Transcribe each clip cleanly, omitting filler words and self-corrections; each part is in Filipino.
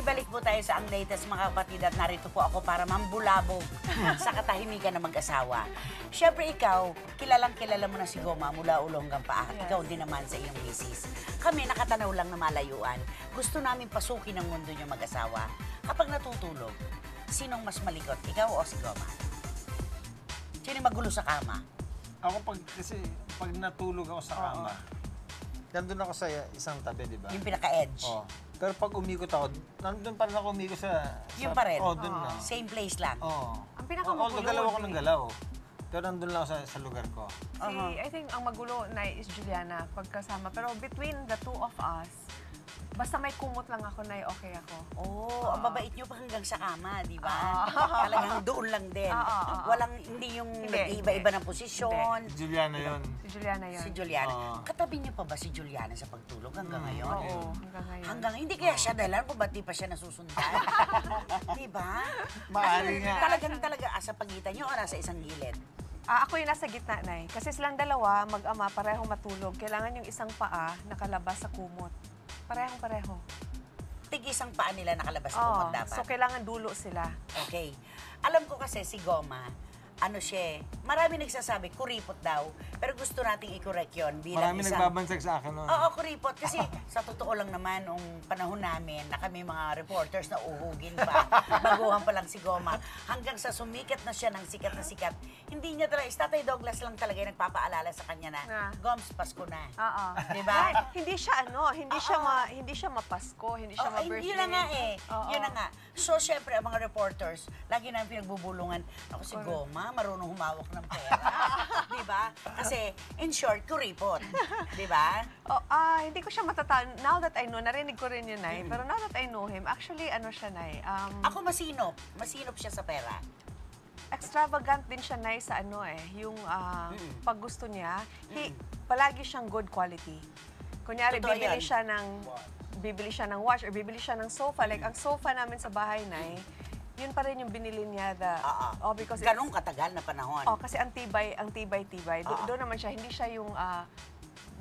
balik po tayo sa ang latest mga kapatid at narito po ako para mambulabog sa katahimikan ng mag-asawa. Siyempre ikaw, kilalang kilala mo na si Goma mula ulo hanggang paa. Yes. Ikaw din naman sa iyong misis. Kami nakatanaw lang na malayuan. Gusto namin pasukin ang mundo niyo mag-asawa. Kapag natutulog, sinong mas malikot? Ikaw o si Goma? Sino magulo sa kama? Ako kasi pag natulog ako sa kama, nandun ako sa isang tabi, di ba? Yung pinaka-edge. Oo. Pero pag umikot ako, nandun pa rin ako umikot sa... Yung pa rin? Oo, dun na. Same place lang? Oo. Ang pinakamagulo. Galaw ako ng galaw. Pero nandun lang ako sa lugar ko. I think ang magulo na is Juliana pagkasama. Pero between the two of us, basta may kumot lang ako na okay ako. Ang babait nyo pa hanggang sa kama, di ba? Talagang doon lang din. Walang, hindi yung iba-iba ng posisyon. Si Juliana yun. Si Juliana yun. Si Juliana. Katabi niyo pa ba si Juliana sa pagtulog hanggang ngayon? Oo, hanggang ngayon. Hindi kaya siya dahilan kung ba't di pa siya nasusundan? Di ba? Maaari nga. Talaga sa pagitan niyo o nasa isang gilid? Ako yung nasa gitna, Nay. Kasi silang dalawa, mag-ama, parehong matulog. Kailangan yung isang paa nakalabas sa kumot. Parehong-pareho. Tig-isang paa nila nakalabas kumot dapat. So kailangan dulo sila. Okay. Alam ko kasi si Goma, ano siya, marami nagsasabi, kuripot daw. Pero gusto nating i-correct yun bilang Marami isang... nagbabansag sa akin nun. Oo, kuripot. Kasi sa totoo lang naman, nung panahon namin, na kami mga reporters na uhugin pa, baguhan pa lang si Goma, hanggang sa sumikat na siya ng sikat na sikat, hindi niya talaga, Tatay Douglas lang talaga yung nagpapaalala sa kanya na, Goms, Pasko na. Oo. Diba? Hindi siya hindi siya mapasko, hindi siya ma-birthday. Yun na nga eh. Yun na nga. So, syempre, ang mga reporters, lagi namin pinagbubulungan, ako si Goma, marunong humawak ng pera. Diba? Kasi, in short, kuripot. Diba? Hindi ko siya matatawag. Now that I know, narinig ko rin yun, Nay. Pero now that I know him, actually, ano siya, Nay? Ako masinop. Masinop siya sa pera. Extravagant din siya, Nay, sa ano yung pag gusto niya. Palagi siyang good quality. Kunyari, Totoo bibili yan. siya ng watch or bibili siya ng sofa. Like, ang sofa namin sa bahay, Nay, yun pa rin yung binili niya. Because ganong katagal na panahon. Kasi ang tibay-tibay. Doon naman siya, hindi siya yung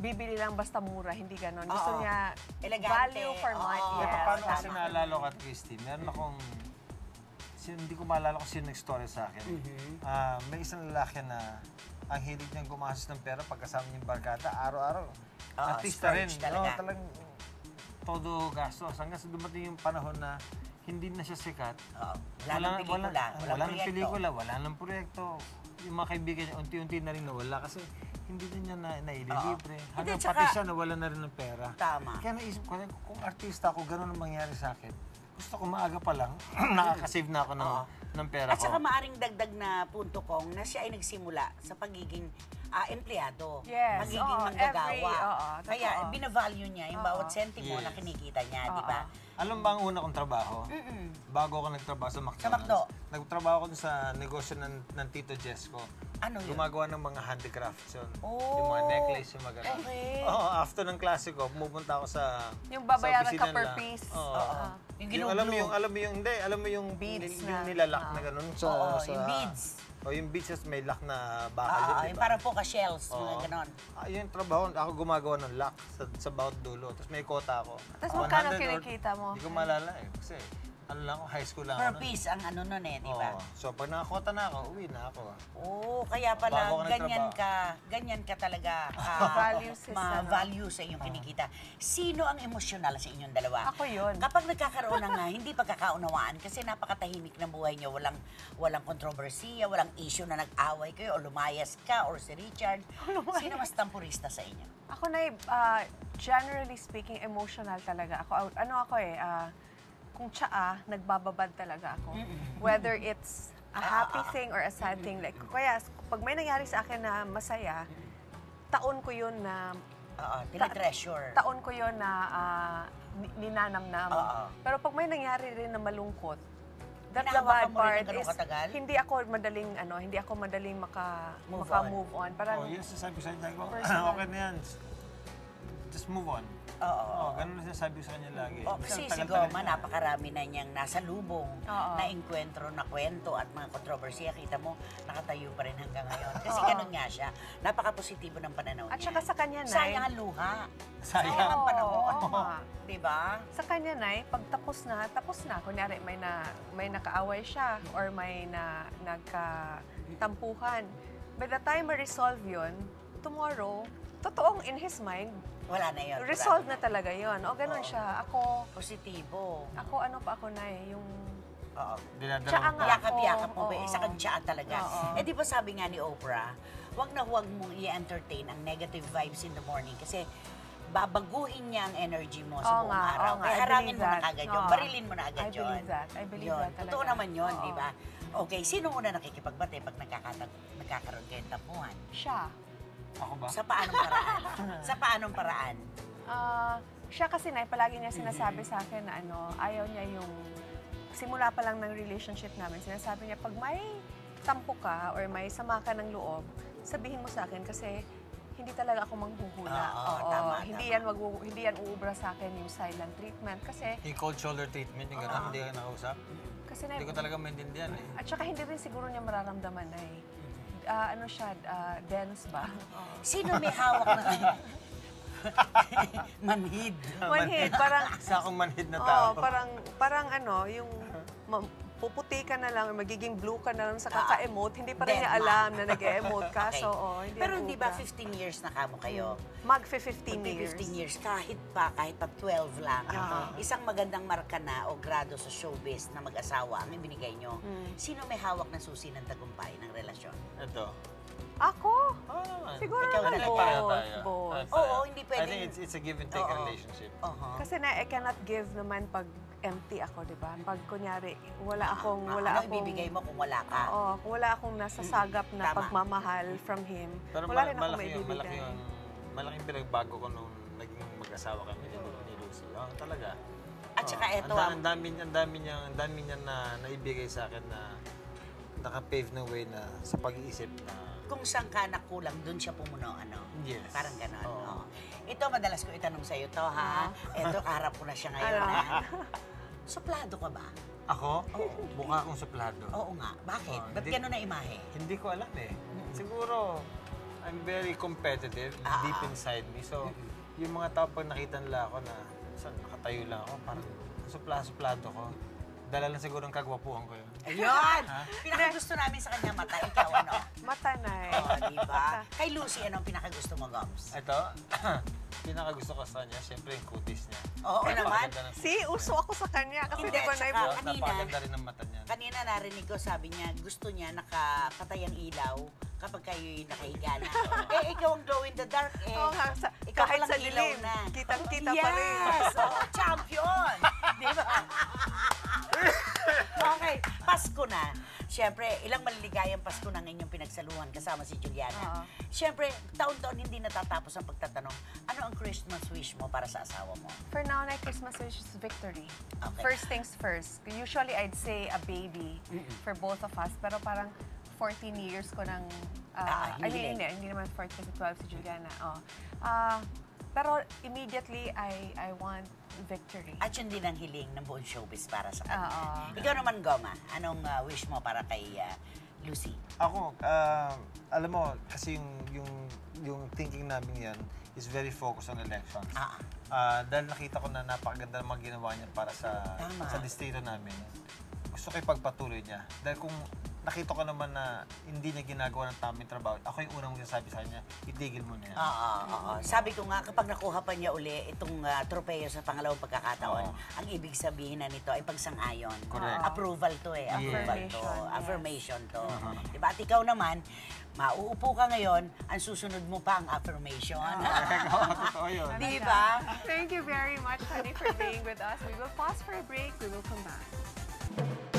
bibili lang basta mura, hindi ganon. Gusto niya elegante. value for money. Pero paano kasi naalala ko at Christy, meron akong, hindi ko maalala kung sino nag-story sa akin. May isang lalaki na ang hilig niyang gumastos ng pera pagkasama niyang barkada, araw-araw. Artista rin. Talagang todo gastos. Hanggang sa dumating yung panahon na hindi na siya sikat. Wala ng pelikula, wala ng proyekto. Yung mga kaibigan niya, unti-unti na rin nawala kasi hindi na niya naililibre. Hanggang pati siya nawala na rin ng pera. Tama. Kaya naisip ko, kung artista ako, gano'n ang mangyari sa akin. Gusto ko maaga pa lang, nakakasave na ako ng pera ko. At saka maaring dagdag na punto kong na siya ay nagsimula sa pagiging empleyado. Yes. Magiging manggagawa. Kaya Totoo. binavalue niya yung bawat sentimo na kinikita niya, di ba? Alam ba ang una kong trabaho? Bago ako nagtrabaho sa McDonald's. Sa McDo? Nagtrabaho ako sa negosyo ng Tito Jess ko. Ano yun? Gumagawa ng mga handicrafts yun. Yung mga necklace, yung mga ganun. Okay. After ng klase ko, pumupunta ako sa Yung babayaran sa ka opisina per nila. piece. Yung alam mo yung Beads yung na. nilalak na ganun. Yung beads. Yung beads, may lock na bakal yun, Yung parang po ka-shells, mga ganon. Yung trabaho, ako gumagawa ng lock sa bawat dulo. Tapos may kota ako. Tapos magkano 100 or- kinikita mo? Hindi ko maalala Kasi high school lang Per ako nun. piece ang ano nun di ba? So pag nakakota na ako, uwi na ako. Kaya pala Bago ako ganyan ka talaga value sa inyong kinikita. Sino ang emosyonal sa inyong dalawa? Ako yun. Kapag nagkakaroon ng hindi pagkakaunawaan, kasi napakatahimik ng buhay niyo, walang kontrobersiya, walang issue na nag-away kayo, o lumayas ka, or si Richard, sino mas tampurista sa inyo? Ako, Nay, generally speaking, emotional talaga. Kung nagbababad talaga ako. Whether it's a happy thing or a sad thing. Like, kaya, pag may nangyari sa akin na masaya, taon ko yun na... Tinitreasure. Taon ko yun na ninanamnam. Pero pag may nangyari rin na malungkot, that's the bad part is, hindi ako madaling maka-move on. Parang, Yun sasabi ko sa'yo, okay na yan. Just move on. Oo, ganun na sinasabi ko sa kanya lagi. Oh, kasi si Tagal-tagal Goma, na. napakarami na niyang nasa lubong, Oo. na enkwentro, na kwento at mga kontrobersiya. Kita mo, nakatayo pa rin hanggang ngayon. Kasi Oo. ganun nga siya. Napaka-positibo ng pananaw At niya. saka sa kanya, Nay. Sayang ang luha. Sayang. Sayang ang panahon. Oo nga. Diba? Sa kanya, Nay, pag tapos na. Kunyari, may nakaaway siya or may nagkatampuhan. By the time ma-resolve yun, tomorrow, totoong in his mind, Wala na yun. resolve na talaga yun. O, ganun Oo. siya. Ako, Positibo. ano pa ako, Nay, yung... Oo. Dinadala Tsaang mo pa. nga. Yakap-yakap mo ba? Oo. Isa kang tsaa talaga. Oo. Eh di ba sabi nga ni Oprah, huwag na huwag mong i-entertain ang negative vibes in the morning kasi babaguhin niya ang energy mo sa Oo buong nga, araw. oo nga. Kaya I harangin believe mo na that. agad yun. Oo. Barilin mo na agad I yun. believe that. I believe Yun. that talaga. Totoo naman yun, Oo. di ba? Okay, sino una nakikipagbate pag nagkakaroon kayo ng tampuhan? Siya. Ako ba? Sa paanong paraan? Sa paanong paraan? Siya kasi, Nay, palagi niya sinasabi sa akin na ayaw niya yung... Simula pa lang ng relationship namin, sinasabi niya, pag may tampo ka or may sama ka ng loob, sabihin mo sa akin kasi hindi talaga ako manghuhula. Oo, tama, Hindi tama. yan uubra sa akin yung silent treatment kasi Yung cold shoulder treatment, yung gano'n, hindi ka nakausap. Nay, Hindi ko talaga maintindihan eh. at saka hindi rin siguro niya mararamdaman na ano siya, dense ba? Sino may hawak na manhid? Manhid, parang, Isa akong manhid na tao. parang yung puputi ka na lang, magiging blue ka na lang sa kaka-emote, hindi pa rin niya Deadma. alam na nag-emote ka. Okay. So, hindi Pero yan hindi ba ubra. 15 years na kamo kayo? Mag-15 years. 15 years, kahit pa 12 lang, isang magandang marka na o grado sa showbiz na mag-asawa ang ibinigay nyo, sino may hawak na susi ng tagumpay ng relasyon? Ito. Ako? Oo naman. Siguro Ikaw naman talaga. Pareho both. tayo. Both. Pareho tayo. Oo, hindi I pwedeng- think it's a give and take Oo. relationship. Kasi I cannot give naman pag empty ako, di ba? Pag kunyari, wala akong... Ano ibibigay mo kung wala ka? Oo, kung wala akong nasasagap na Tama. pagmamahal from him, Pero wala rin ako malaki yung, maibibigay. malaking pinagbago ko nung naging mag-asawa kami ni Lucy. Oo, talaga. At saka Oo. eto, Ang dami niya na naibigay sa akin na naka-pave ng way na sa pag-iisip na kung saan ka nakulang, dun siya pumuno, ano? Yes. Parang ganon. Oo. Oo. Ito, madalas ko itanong sa'yo to, ha? Ito, kaharap ko na siya ngayon, Ano? ha? Suplado ka ba? ako, mukha akong suplado. Oo nga. Bakit? Oo, Ba't hindi- gano'n na imahe? Hindi ko alam eh. Siguro, I'm very competitive deep inside me. So, yung mga tao pag nakita nila ako na saan nakatayo lang ako, parang supla-suplado ko. Dala lang siguro ang kagwapuhan ko yun. Ayun! Pinakagusto namin sa kanya mata. Ikaw, ano? Matanay. Oo, di ba? Kay Lucy, anong pinakagusto mo, Goms? Ito, pinakagusto ko sa kanya, syempre yung kutis niya. Oo naman. Napakaganda ng kutis. See, uso ako sa kanya kasi Hindi, di ba, tsaka- Nay? kanina- Napakaganda rin ng mata niya. Kanina narinig ko, sabi niya, gusto niya nakapatay ang ilaw kapag kayo'y nakahiga na. Ikaw ang glow in the dark, eh. Oo nga, Ikaw kahit walang sa ilaw dilim, na. kitang-kita pa rin. Yes! Oo, champion! Di ba? Okay, Pasko na. Siyempre, ilang maliligayang Pasko na inyong pinagsaluhan kasama si Juliana. Oo. Siyempre, taon-taon hindi natatapos ang pagtatanong, ano ang Christmas wish mo para sa asawa mo? For now, na Christmas wish is victory. Okay. First things first. Usually, I'd say a baby for both of us. Pero parang 14 years ko nang... hinihiling. hindi naman 14 kasi 12 si Juliana. Pero immediately, I want victory. At yun din ang hiling ng buong showbiz para sa kanya. Oo. Ikaw naman, Goma, anong wish mo para kay Lucy? Ako, alam mo, kasi yung thinking namin yan is very focused on elections. Dahil nakita ko na napakaganda ng mga ginawa niya para sa distrito namin. Gusto ko ipagpatuloy niya. Dahil kung nakita ko naman na hindi niya ginagawa ng tamang trabaho, ako yung unang magsasabi sa kanya, itigil mo na yan. Oo. Sabi ko nga, kapag nakuha pa niya uli itong tropeyo sa pangalawang pagkakataon, ang ibig sabihin na nito ay pagsang-ayon. Correct. Approval to eh. Approval to. Affirmation, yes. Affirmation to. Diba? At ikaw naman, mauupo ka ngayon, ang susunod mo pa ang affirmation. Totoo yun. Diba? Thank you very much, honey, for being with us. We will pause for a break. We will come back.